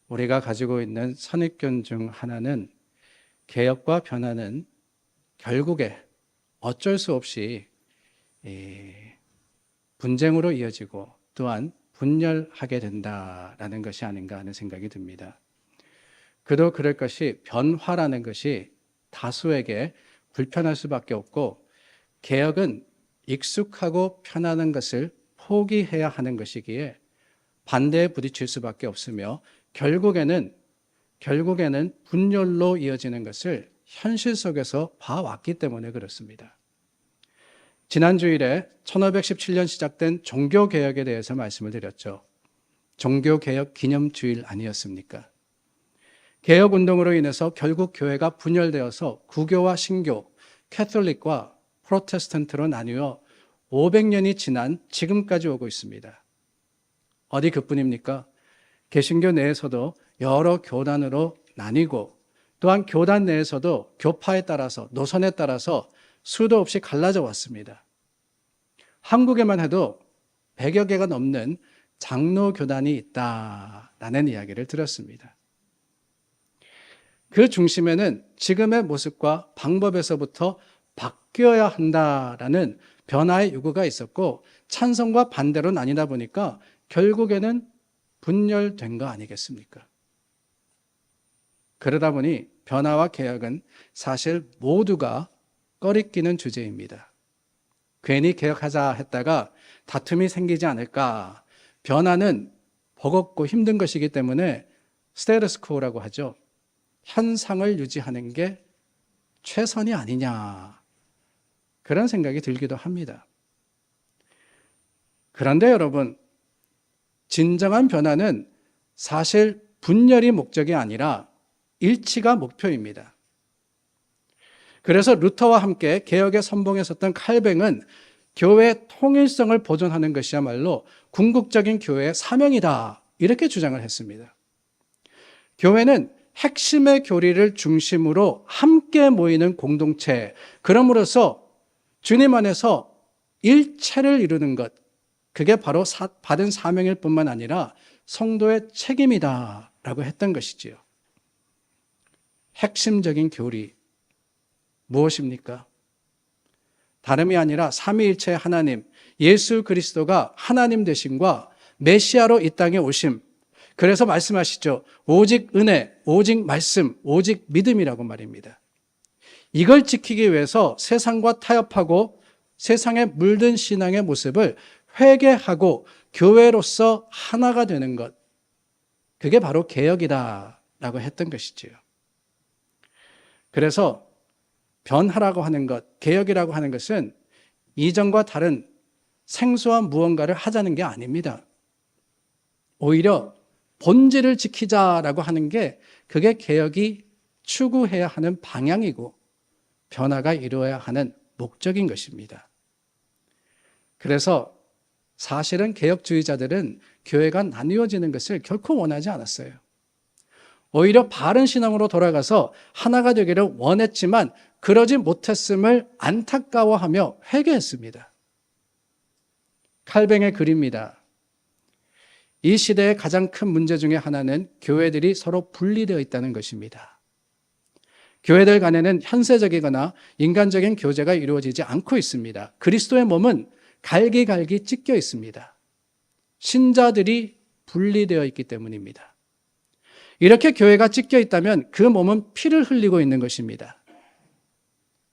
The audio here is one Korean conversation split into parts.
우리가 가지고 있는 선입견 중 하나는 개혁과 변화는 결국에 어쩔 수 없이 분쟁으로 이어지고 또한 분열하게 된다라는 것이 아닌가 하는 생각이 듭니다. 그도 그럴 것이 변화라는 것이 다수에게 불편할 수밖에 없고 개혁은 익숙하고 편안한 것을 포기해야 하는 것이기에 반대에 부딪힐 수밖에 없으며 결국에는 분열로 이어지는 것을 현실 속에서 봐왔기 때문에 그렇습니다. 지난 주일에 1517년 시작된 종교개혁에 대해서 말씀을 드렸죠. 종교개혁 기념주일 아니었습니까? 개혁운동으로 인해서 결국 교회가 분열되어서 구교와 신교, 캐톨릭과 프로테스탄트로 나뉘어 500년이 지난 지금까지 오고 있습니다. 어디 그뿐입니까? 개신교 내에서도 여러 교단으로 나뉘고 또한 교단 내에서도 교파에 따라서 노선에 따라서 수도 없이 갈라져 왔습니다. 한국에만 해도 100여 개가 넘는 장로교단이 있다라는 이야기를 들었습니다. 그 중심에는 지금의 모습과 방법에서부터 바뀌어야 한다라는 변화의 요구가 있었고 찬성과 반대로 나뉘다 보니까 결국에는 분열된 거 아니겠습니까? 그러다 보니 변화와 개혁은 사실 모두가 꺼리끼는 주제입니다. 괜히 개혁하자 했다가 다툼이 생기지 않을까. 변화는 버겁고 힘든 것이기 때문에 스테이터스코라고 하죠. 현상을 유지하는 게 최선이 아니냐. 그런 생각이 들기도 합니다. 그런데 여러분, 진정한 변화는 사실 분열이 목적이 아니라 일치가 목표입니다. 그래서 루터와 함께 개혁의 선봉에 섰던 칼뱅은 교회의 통일성을 보존하는 것이야말로 궁극적인 교회의 사명이다. 이렇게 주장을 했습니다. 교회는 핵심의 교리를 중심으로 함께 모이는 공동체, 그럼으로써 주님 안에서 일체를 이루는 것, 그게 바로 받은 사명일 뿐만 아니라 성도의 책임이다라고 했던 것이지요. 핵심적인 교리 무엇입니까? 다름이 아니라 삼위일체 하나님, 예수 그리스도가 하나님 되심과 메시아로 이 땅에 오심. 그래서 말씀하시죠. 오직 은혜, 오직 말씀, 오직 믿음이라고 말입니다. 이걸 지키기 위해서 세상과 타협하고 세상에 물든 신앙의 모습을 회개하고 교회로서 하나가 되는 것. 그게 바로 개혁이다라고 했던 것이지요. 그래서 변화라고 하는 것, 개혁이라고 하는 것은 이전과 다른 생소한 무언가를 하자는 게 아닙니다. 오히려 본질을 지키자라고 하는 게 그게 개혁이 추구해야 하는 방향이고 변화가 이루어야 하는 목적인 것입니다. 그래서 사실은 개혁주의자들은 교회가 나뉘어지는 것을 결코 원하지 않았어요. 오히려 바른 신앙으로 돌아가서 하나가 되기를 원했지만 그러지 못했음을 안타까워하며 회개했습니다. 칼뱅의 글입니다. 이 시대의 가장 큰 문제 중에 하나는 교회들이 서로 분리되어 있다는 것입니다. 교회들 간에는 현세적이거나 인간적인 교제가 이루어지지 않고 있습니다. 그리스도의 몸은 갈기갈기 찢겨 있습니다. 신자들이 분리되어 있기 때문입니다. 이렇게 교회가 찢겨 있다면 그 몸은 피를 흘리고 있는 것입니다.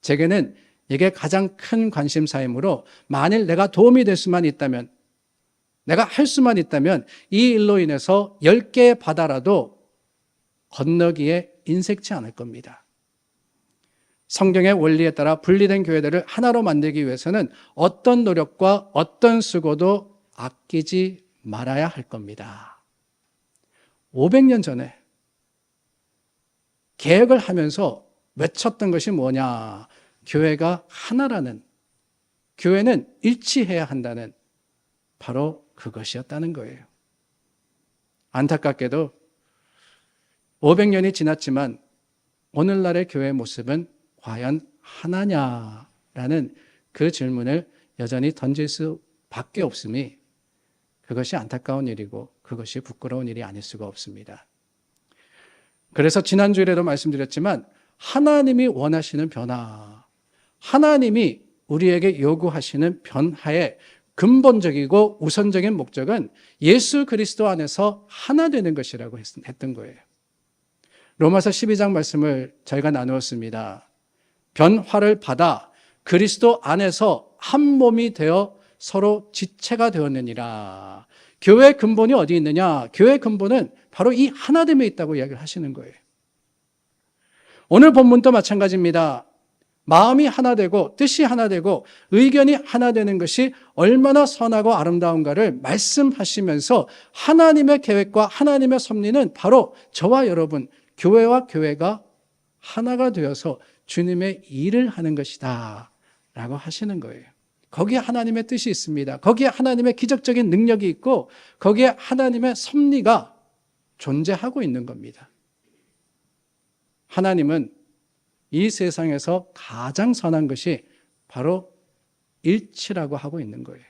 제게는 이게 가장 큰 관심사이므로 만일 내가 도움이 될 수만 있다면, 내가 할 수만 있다면 이 일로 인해서 10개의 바다라도 건너기에 인색치 않을 겁니다. 성경의 원리에 따라 분리된 교회들을 하나로 만들기 위해서는 어떤 노력과 어떤 수고도 아끼지 말아야 할 겁니다. 500년 전에 개혁을 하면서 외쳤던 것이 뭐냐? 교회가 하나라는, 교회는 일치해야 한다는 바로 그것이었다는 거예요. 안타깝게도 500년이 지났지만 오늘날의 교회의 모습은 과연 하나냐라는 그 질문을 여전히 던질 수밖에 없음이 그것이 안타까운 일이고 그것이 부끄러운 일이 아닐 수가 없습니다. 그래서 지난주에도 말씀드렸지만 하나님이 원하시는 변화, 하나님이 우리에게 요구하시는 변화의 근본적이고 우선적인 목적은 예수 그리스도 안에서 하나 되는 것이라고 했던 거예요. 로마서 12장 말씀을 저희가 나누었습니다. 변화를 받아 그리스도 안에서 한 몸이 되어 서로 지체가 되었느니라. 교회의 근본이 어디 있느냐? 교회의 근본은 바로 이 하나됨에 있다고 이야기를 하시는 거예요. 오늘 본문도 마찬가지입니다. 마음이 하나 되고 뜻이 하나 되고 의견이 하나 되는 것이 얼마나 선하고 아름다운가를 말씀하시면서 하나님의 계획과 하나님의 섭리는 바로 저와 여러분, 교회와 교회가 하나가 되어서 주님의 일을 하는 것이다 라고 하시는 거예요. 거기에 하나님의 뜻이 있습니다. 거기에 하나님의 기적적인 능력이 있고 거기에 하나님의 섭리가 존재하고 있는 겁니다. 하나님은 이 세상에서 가장 선한 것이 바로 일치라고 하고 있는 거예요.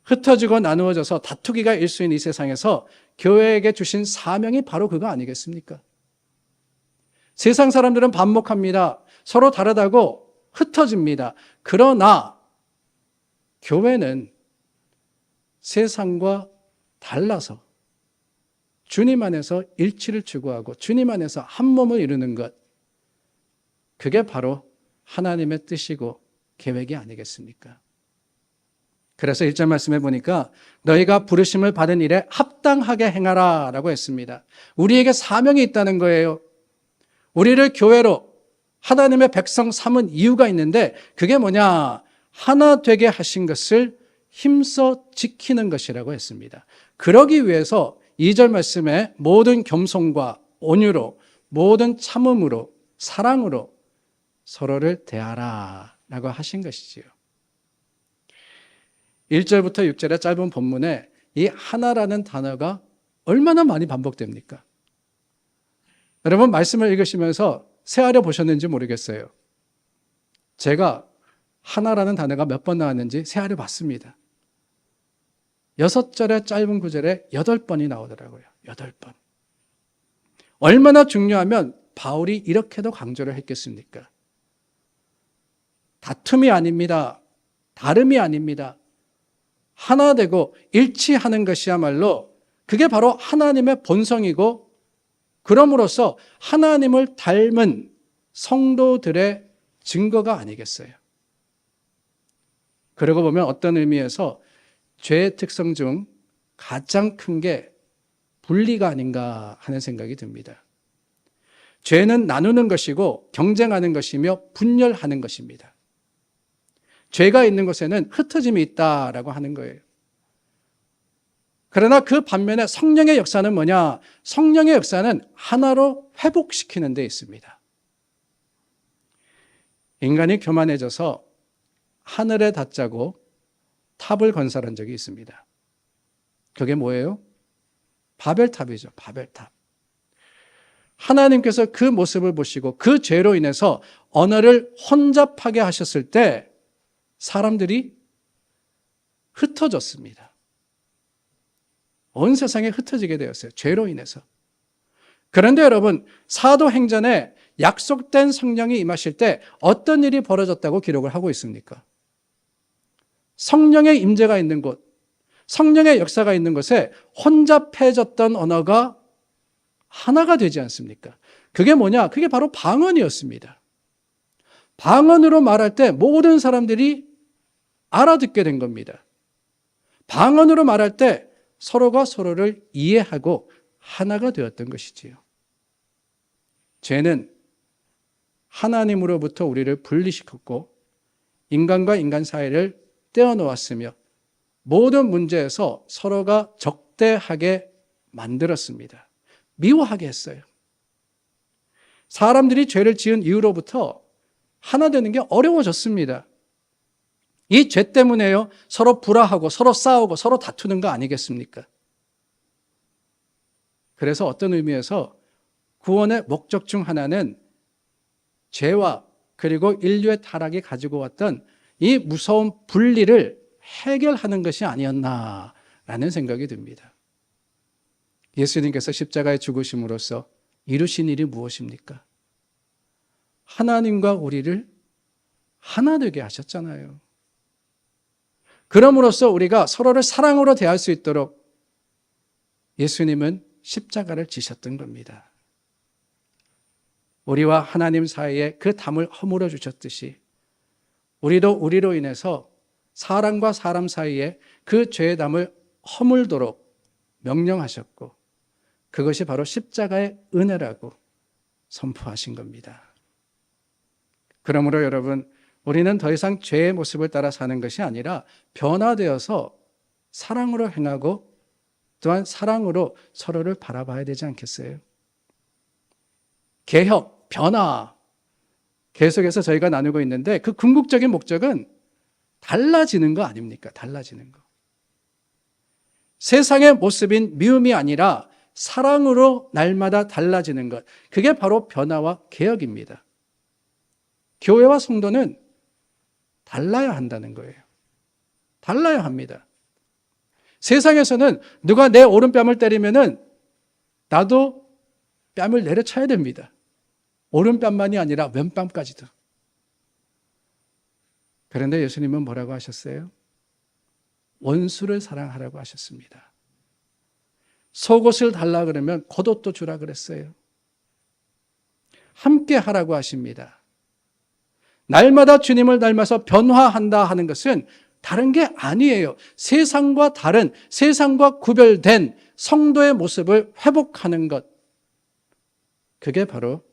흩어지고 나누어져서 다투기가 일수인 이 세상에서 교회에게 주신 사명이 바로 그거 아니겠습니까? 세상 사람들은 반목합니다. 서로 다르다고 흩어집니다. 그러나 교회는 세상과 달라서 주님 안에서 일치를 추구하고 주님 안에서 한 몸을 이루는 것, 그게 바로 하나님의 뜻이고 계획이 아니겠습니까? 그래서 1절 말씀해 보니까 너희가 부르심을 받은 일에 합당하게 행하라 라고 했습니다. 우리에게 사명이 있다는 거예요. 우리를 교회로 하나님의 백성 삼은 이유가 있는데 그게 뭐냐? 하나 되게 하신 것을 힘써 지키는 것이라고 했습니다. 그러기 위해서 2절 말씀에 모든 겸손과 온유로 모든 참음으로 사랑으로 서로를 대하라 라고 하신 것이지요. 1절부터 6절의 짧은 본문에 이 하나라는 단어가 얼마나 많이 반복됩니까? 여러분 말씀을 읽으시면서 새하려 보셨는지 모르겠어요. 제가 하나라는 단어가 몇 번 나왔는지 새하려 봤습니다. 6절의 짧은 구절에 8번이 나오더라고요. 8번. 얼마나 중요하면 바울이 이렇게도 강조를 했겠습니까? 다툼이 아닙니다. 다름이 아닙니다. 하나 되고 일치하는 것이야말로 그게 바로 하나님의 본성이고 그럼으로써 하나님을 닮은 성도들의 증거가 아니겠어요. 그러고 보면 어떤 의미에서 죄의 특성 중 가장 큰 게 분리가 아닌가 하는 생각이 듭니다. 죄는 나누는 것이고 경쟁하는 것이며 분열하는 것입니다. 죄가 있는 곳에는 흩어짐이 있다라고 하는 거예요. 그러나 그 반면에 성령의 역사는 뭐냐? 성령의 역사는 하나로 회복시키는 데 있습니다. 인간이 교만해져서 하늘에 닿자고 탑을 건설한 적이 있습니다. 그게 뭐예요? 바벨탑이죠. 바벨탑. 하나님께서 그 모습을 보시고 그 죄로 인해서 언어를 혼잡하게 하셨을 때 사람들이 흩어졌습니다. 온 세상에 흩어지게 되었어요. 죄로 인해서. 그런데 여러분, 사도행전에 약속된 성령이 임하실 때 어떤 일이 벌어졌다고 기록을 하고 있습니까? 성령의 임재가 있는 곳, 성령의 역사가 있는 곳에 혼잡해졌던 언어가 하나가 되지 않습니까? 그게 뭐냐? 그게 바로 방언이었습니다. 방언으로 말할 때 모든 사람들이 알아듣게 된 겁니다. 방언으로 말할 때 서로가 서로를 이해하고 하나가 되었던 것이지요. 죄는 하나님으로부터 우리를 분리시켰고 인간과 인간 사이를 떼어놓았으며 모든 문제에서 서로가 적대하게 만들었습니다. 미워하게 했어요. 사람들이 죄를 지은 이후로부터 하나 되는 게 어려워졌습니다. 이 죄 때문에요. 서로 불화하고 서로 싸우고 서로 다투는 거 아니겠습니까? 그래서 어떤 의미에서 구원의 목적 중 하나는 죄와 그리고 인류의 타락이 가지고 왔던 이 무서운 분리를 해결하는 것이 아니었나라는 생각이 듭니다. 예수님께서 십자가에 죽으심으로써 이루신 일이 무엇입니까? 하나님과 우리를 하나 되게 하셨잖아요. 그럼으로써 우리가 서로를 사랑으로 대할 수 있도록 예수님은 십자가를 지셨던 겁니다. 우리와 하나님 사이에 그 담을 허물어 주셨듯이 우리도 우리로 인해서 사람과 사람 사이에 그 죄의 담을 허물도록 명령하셨고, 그것이 바로 십자가의 은혜라고 선포하신 겁니다. 그러므로 여러분, 우리는 더 이상 죄의 모습을 따라 사는 것이 아니라 변화되어서 사랑으로 행하고 또한 사랑으로 서로를 바라봐야 되지 않겠어요? 개혁, 변화, 계속해서 저희가 나누고 있는데 그 궁극적인 목적은 달라지는 거 아닙니까? 달라지는 거. 세상의 모습인 미움이 아니라 사랑으로 날마다 달라지는 것. 그게 바로 변화와 개혁입니다. 교회와 성도는 달라야 한다는 거예요. 달라야 합니다. 세상에서는 누가 내 오른뺨을 때리면은 나도 뺨을 내려쳐야 됩니다. 오른뺨만이 아니라 왼뺨까지도. 그런데 예수님은 뭐라고 하셨어요? 원수를 사랑하라고 하셨습니다. 속옷을 달라 그러면 겉옷도 주라 그랬어요. 함께 하라고 하십니다. 날마다 주님을 닮아서 변화한다 하는 것은 다른 게 아니에요. 세상과 다른, 세상과 구별된 성도의 모습을 회복하는 것. 그게 바로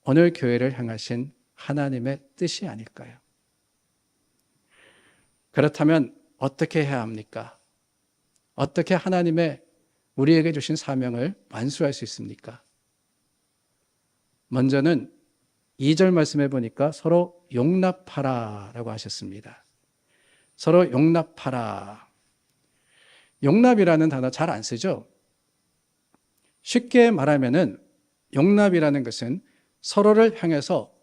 오늘 교회를 향하신 하나님의 뜻이 아닐까요? 그렇다면 어떻게 해야 합니까? 어떻게 하나님의 우리에게 주신 사명을 완수할 수 있습니까? 먼저는 2절 말씀해 보니까 서로 용납하라라고 하셨습니다. 서로 용납하라. 용납이라는 단어 잘 안 쓰죠? 쉽게 말하면은 용납이라는 것은 서로를 향해서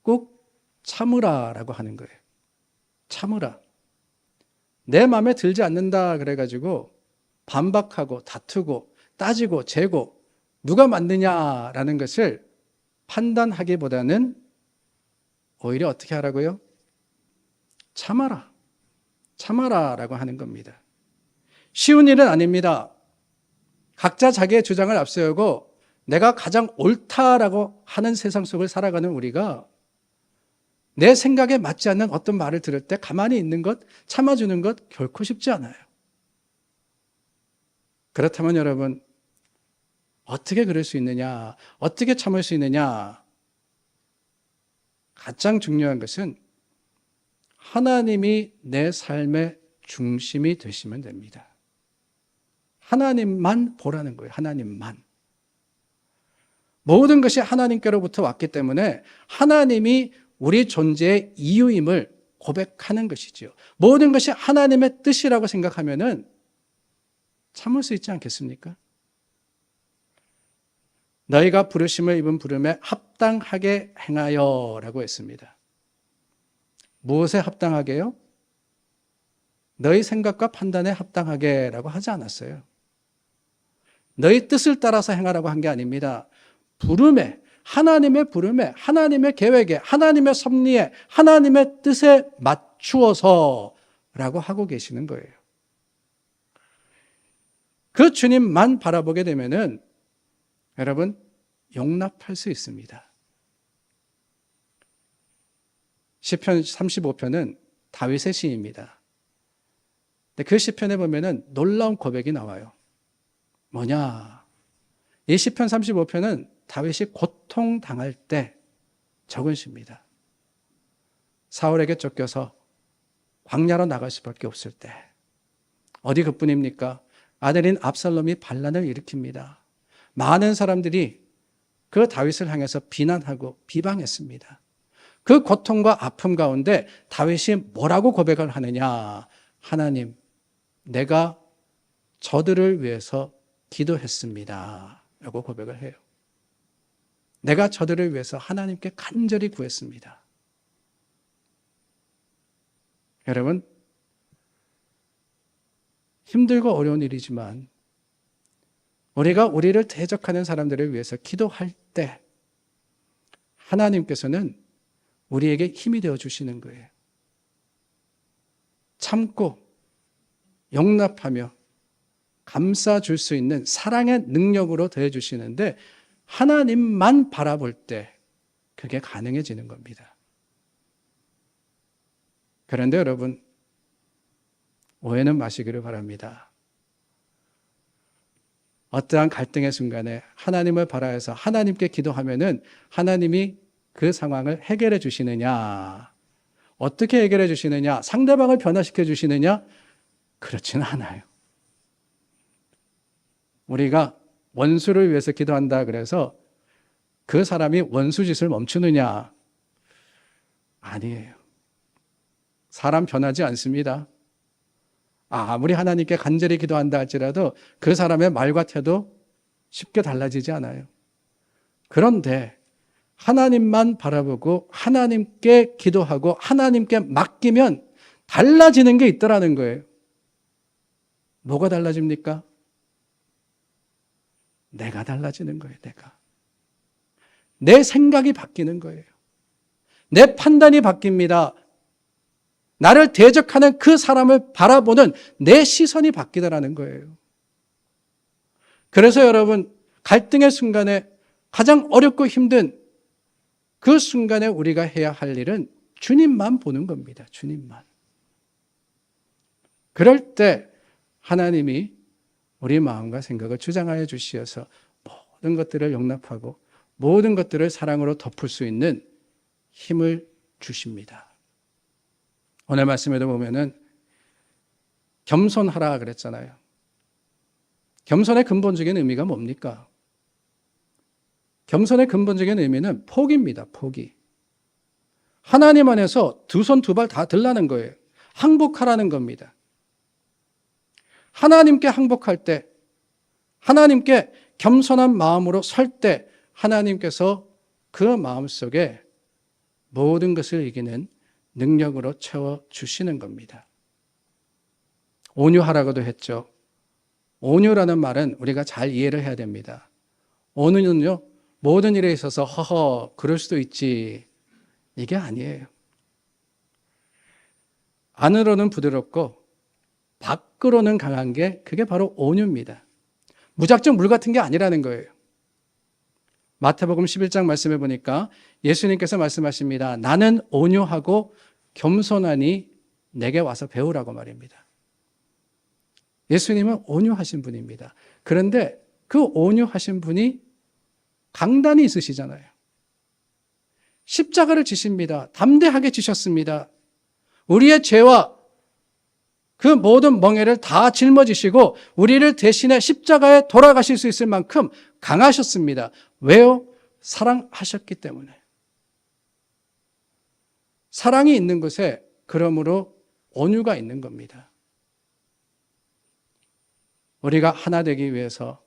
꾹 참으라라고 하는 거예요. 참으라. 내 마음에 들지 않는다 그래가지고 반박하고 다투고 따지고 재고 누가 맞느냐라는 것을 판단하기보다는 오히려 어떻게 하라고요? 참아라. 참아라라고 하는 겁니다. 쉬운 일은 아닙니다. 각자 자기의 주장을 앞세우고 내가 가장 옳다라고 하는 세상 속을 살아가는 우리가 내 생각에 맞지 않는 어떤 말을 들을 때 가만히 있는 것, 참아주는 것 결코 쉽지 않아요. 그렇다면 여러분, 어떻게 그럴 수 있느냐? 어떻게 참을 수 있느냐? 가장 중요한 것은 하나님이 내 삶의 중심이 되시면 됩니다. 하나님만 보라는 거예요. 하나님만. 모든 것이 하나님께로부터 왔기 때문에 하나님이 우리 존재의 이유임을 고백하는 것이지요. 모든 것이 하나님의 뜻이라고 생각하면은 참을 수 있지 않겠습니까? 너희가 부르심을 입은 부름에 합당하게 행하여 라고 했습니다. 무엇에 합당하게요? 너희 생각과 판단에 합당하게 라고 하지 않았어요. 너희 뜻을 따라서 행하라고 한 게 아닙니다. 부름에, 하나님의 부름에, 하나님의 계획에, 하나님의 섭리에, 하나님의 뜻에 맞추어서 라고 하고 계시는 거예요. 그 주님만 바라보게 되면은 여러분 용납할 수 있습니다. 시편 35편은 다윗의 시입니다. 근데 그 시편에 보면은 놀라운 고백이 나와요. 뭐냐? 이 시편 35편은 다윗이 고통당할 때 적은 시입니다. 사울에게 쫓겨서 광야로 나갈 수밖에 없을 때 어디 그뿐입니까? 아들인 압살롬이 반란을 일으킵니다. 많은 사람들이 그 다윗을 향해서 비난하고 비방했습니다. 그 고통과 아픔 가운데 다윗이 뭐라고 고백을 하느냐? 하나님, 내가 저들을 위해서 기도했습니다. 라고 고백을 해요. 내가 저들을 위해서 하나님께 간절히 구했습니다. 여러분, 힘들고 어려운 일이지만 우리가 우리를 대적하는 사람들을 위해서 기도할 때 하나님께서는 우리에게 힘이 되어 주시는 거예요. 참고 용납하며 감싸줄 수 있는 사랑의 능력으로 더해 주시는데 하나님만 바라볼 때 그게 가능해지는 겁니다. 그런데 여러분, 오해는 마시기를 바랍니다. 어떠한 갈등의 순간에 하나님을 바라해서 하나님께 기도하면은 하나님이 그 상황을 해결해 주시느냐? 어떻게 해결해 주시느냐? 상대방을 변화시켜 주시느냐? 그렇지는 않아요. 우리가 원수를 위해서 기도한다 그래서 그 사람이 원수 짓을 멈추느냐? 아니에요. 사람 변하지 않습니다. 아무리 하나님께 간절히 기도한다 할지라도 그 사람의 말과 태도 쉽게 달라지지 않아요. 그런데 하나님만 바라보고 하나님께 기도하고 하나님께 맡기면 달라지는 게 있더라는 거예요. 뭐가 달라집니까? 내가 달라지는 거예요. 내 생각이 바뀌는 거예요. 내 판단이 바뀝니다. 나를 대적하는 그 사람을 바라보는 내 시선이 바뀌더라는 거예요. 그래서 여러분, 갈등의 순간에 가장 어렵고 힘든 그 순간에 우리가 해야 할 일은 주님만 보는 겁니다. 주님만. 그럴 때 하나님이 우리 마음과 생각을 주장하여 주시어서 모든 것들을 용납하고 모든 것들을 사랑으로 덮을 수 있는 힘을 주십니다. 오늘 말씀에도 보면은 겸손하라 그랬잖아요. 겸손의 근본적인 의미가 뭡니까? 겸손의 근본적인 의미는 포기입니다. 포기. 하나님 안에서 두 손 두 발 다 들라는 거예요. 항복하라는 겁니다. 하나님께 항복할 때, 하나님께 겸손한 마음으로 설 때 하나님께서 그 마음속에 모든 것을 이기는 능력으로 채워주시는 겁니다. 온유하라고도 했죠. 온유라는 말은 우리가 잘 이해를 해야 됩니다. 온유는요, 모든 일에 있어서 허허 그럴 수도 있지, 이게 아니에요. 안으로는 부드럽고 밖으로는 강한 게 그게 바로 온유입니다. 무작정 물 같은 게 아니라는 거예요. 마태복음 11장 말씀해 보니까 예수님께서 말씀하십니다. 나는 온유하고 겸손하니 내게 와서 배우라고 말입니다. 예수님은 온유하신 분입니다. 그런데 그 온유하신 분이 강단이 있으시잖아요. 십자가를 지십니다. 담대하게 지셨습니다. 우리의 죄와 그 모든 멍에를 다 짊어지시고 우리를 대신해 십자가에 돌아가실 수 있을 만큼 강하셨습니다. 왜요? 사랑하셨기 때문에. 사랑이 있는 곳에 그러므로 온유가 있는 겁니다. 우리가 하나 되기 위해서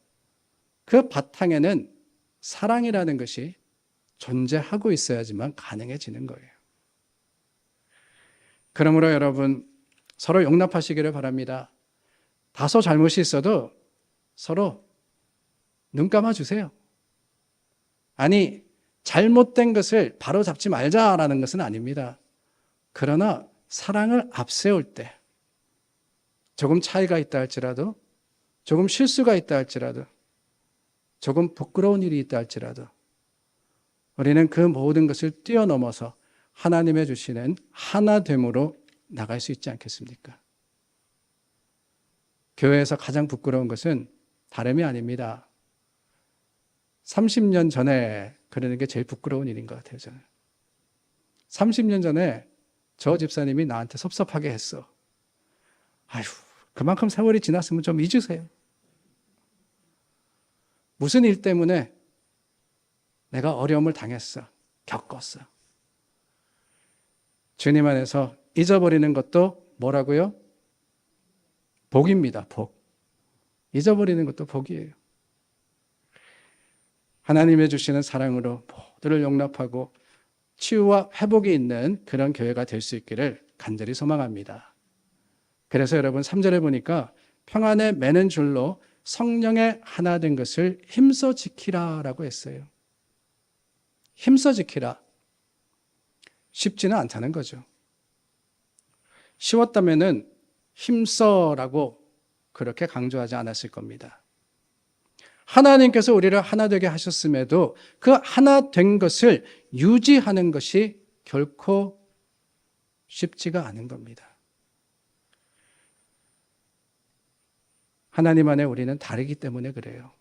그 바탕에는 사랑이라는 것이 존재하고 있어야지만 가능해지는 거예요. 그러므로 여러분, 서로 용납하시기를 바랍니다. 다소 잘못이 있어도 서로 눈 감아주세요. 아니, 잘못된 것을 바로 잡지 말자라는 것은 아닙니다. 그러나 사랑을 앞세울 때 조금 차이가 있다 할지라도, 조금 실수가 있다 할지라도, 조금 부끄러운 일이 있다 할지라도 우리는 그 모든 것을 뛰어넘어서 하나님의 주시는 하나됨으로 나갈 수 있지 않겠습니까? 교회에서 가장 부끄러운 것은 다름이 아닙니다. 30년 전에 그러는 게 제일 부끄러운 일인 것 같아요, 저는. 30년 전에 저 집사님이 나한테 섭섭하게 했어. 아휴, 그만큼 세월이 지났으면 좀 잊으세요. 무슨 일 때문에 내가 어려움을 당했어, 겪었어. 주님 안에서 잊어버리는 것도 뭐라고요? 복입니다, 복. 잊어버리는 것도 복이에요. 하나님의 주시는 사랑으로 모두를 용납하고 치유와 회복이 있는 그런 교회가 될 수 있기를 간절히 소망합니다. 그래서 여러분 3절에 보니까 평안에 매는 줄로 성령의 하나 된 것을 힘써 지키라라고 했어요. 힘써 지키라. 쉽지는 않다는 거죠. 쉬웠다면은 힘써라고 그렇게 강조하지 않았을 겁니다. 하나님께서 우리를 하나 되게 하셨음에도 그 하나 된 것을 유지하는 것이 결코 쉽지가 않은 겁니다. 하나님 안에 우리는 다르기 때문에 그래요.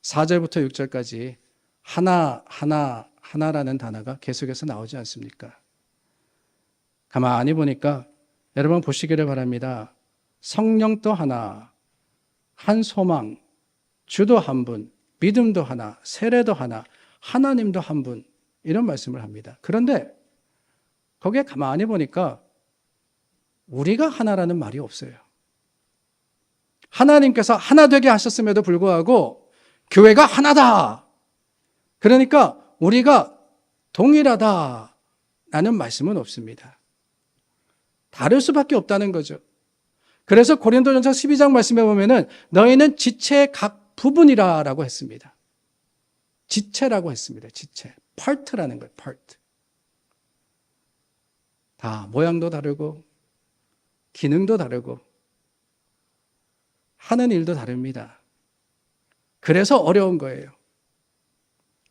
4절부터 6절까지 하나라는 단어가 계속해서 나오지 않습니까? 가만히 보니까 여러분 보시기를 바랍니다. 성령도 하나, 한 소망, 주도 한 분, 믿음도 하나, 세례도 하나, 하나님도 한 분, 이런 말씀을 합니다. 그런데 거기에 가만히 보니까 우리가 하나라는 말이 없어요. 하나님께서 하나 되게 하셨음에도 불구하고 교회가 하나다. 그러니까 우리가 동일하다라는 말씀은 없습니다. 다를 수밖에 없다는 거죠. 그래서 고린도전서 12장 말씀에 보면은 너희는 지체의 각 부분이라고 했습니다. 지체라고 했습니다. 지체. part라는 거예요. part. 다 모양도 다르고 기능도 다르고 하는 일도 다릅니다. 그래서 어려운 거예요.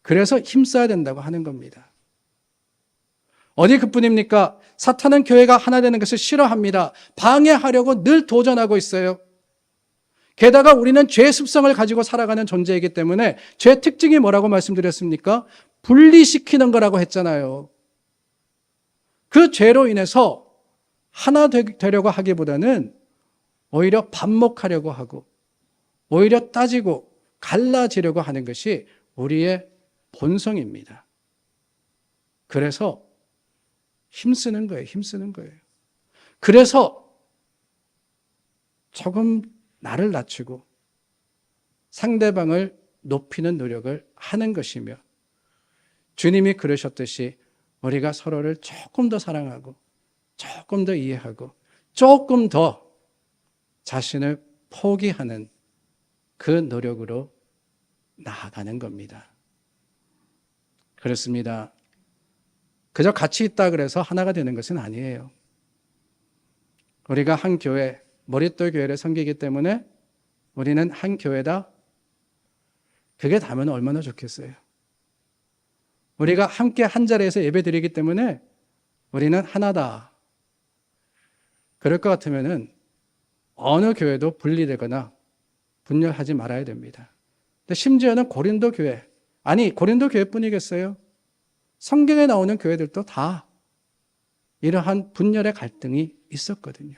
그래서 힘써야 된다고 하는 겁니다. 어디 그뿐입니까? 사탄은 교회가 하나 되는 것을 싫어합니다. 방해하려고 늘 도전하고 있어요. 게다가 우리는 죄의 습성을 가지고 살아가는 존재이기 때문에 죄의 특징이 뭐라고 말씀드렸습니까? 분리시키는 거라고 했잖아요. 그 죄로 인해서 하나 되려고 하기보다는 오히려 반목하려고 하고 오히려 따지고 갈라지려고 하는 것이 우리의 본성입니다. 그래서 힘쓰는 거예요. 힘쓰는 거예요. 그래서 조금 나를 낮추고 상대방을 높이는 노력을 하는 것이며 주님이 그러셨듯이 우리가 서로를 조금 더 사랑하고 조금 더 이해하고 조금 더 자신을 포기하는 그 노력으로 나아가는 겁니다. 그렇습니다. 그저 같이 있다 그래서 하나가 되는 것은 아니에요. 우리가 한 교회, 머릿돌 교회를 섬기기 때문에 우리는 한 교회다. 그게 다면 얼마나 좋겠어요. 우리가 함께 한 자리에서 예배드리기 때문에 우리는 하나다. 그럴 것 같으면은 어느 교회도 분리되거나 분열하지 말아야 됩니다. 근데 심지어는 고린도 교회, 아니 고린도 교회뿐이겠어요? 성경에 나오는 교회들도 다 이러한 분열의 갈등이 있었거든요.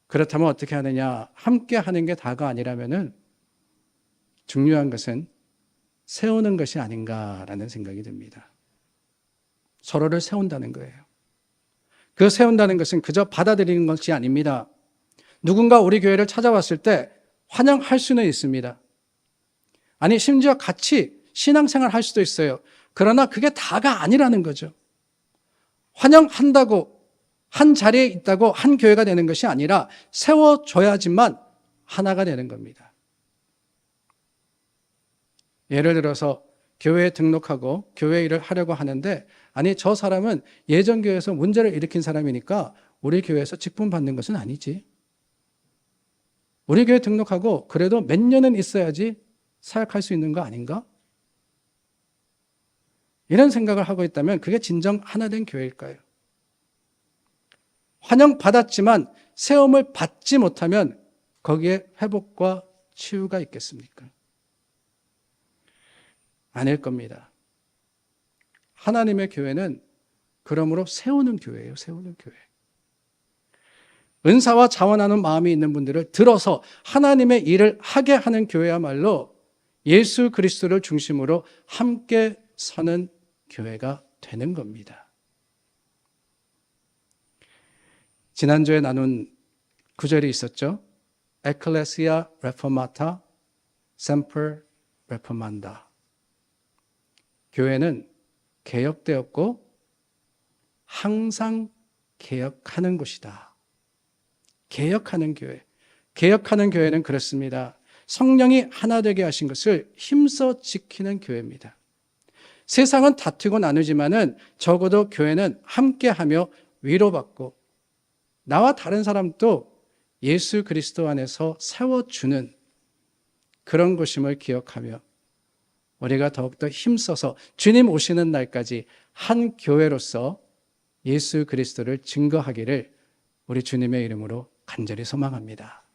그렇다면 어떻게 하느냐? 함께 하는 게 다가 아니라면은 중요한 것은 세우는 것이 아닌가라는 생각이 듭니다. 서로를 세운다는 거예요. 그 세운다는 것은 그저 받아들이는 것이 아닙니다. 누군가 우리 교회를 찾아왔을 때 환영할 수는 있습니다. 아니 심지어 같이 신앙생활 할 수도 있어요. 그러나 그게 다가 아니라는 거죠. 환영한다고 한 자리에 있다고 한 교회가 되는 것이 아니라 세워줘야지만 하나가 되는 겁니다. 예를 들어서 교회에 등록하고 교회 일을 하려고 하는데 아니 저 사람은 예전 교회에서 문제를 일으킨 사람이니까 우리 교회에서 직분 받는 것은 아니지. 우리 교회 등록하고 그래도 몇 년은 있어야지 사역할 수 있는 거 아닌가? 이런 생각을 하고 있다면 그게 진정 하나된 교회일까요? 환영받았지만 세움을 받지 못하면 거기에 회복과 치유가 있겠습니까? 아닐 겁니다. 하나님의 교회는 그러므로 세우는 교회예요. 세우는 교회. 은사와 자원하는 마음이 있는 분들을 들어서 하나님의 일을 하게 하는 교회야말로 예수 그리스도를 중심으로 함께 서는 교회가 되는 겁니다. 지난주에 나눈 구절이 있었죠. Ecclesia Reformata Semper Reformanda. 교회는 개혁되었고 항상 개혁하는 곳이다. 개혁하는 교회. 개혁하는 교회는 그렇습니다. 성령이 하나 되게 하신 것을 힘써 지키는 교회입니다. 세상은 다투고 나누지만은 적어도 교회는 함께하며 위로받고 나와 다른 사람도 예수 그리스도 안에서 세워주는 그런 것임을 기억하며 우리가 더욱더 힘써서 주님 오시는 날까지 한 교회로서 예수 그리스도를 증거하기를 우리 주님의 이름으로 간절히 소망합니다.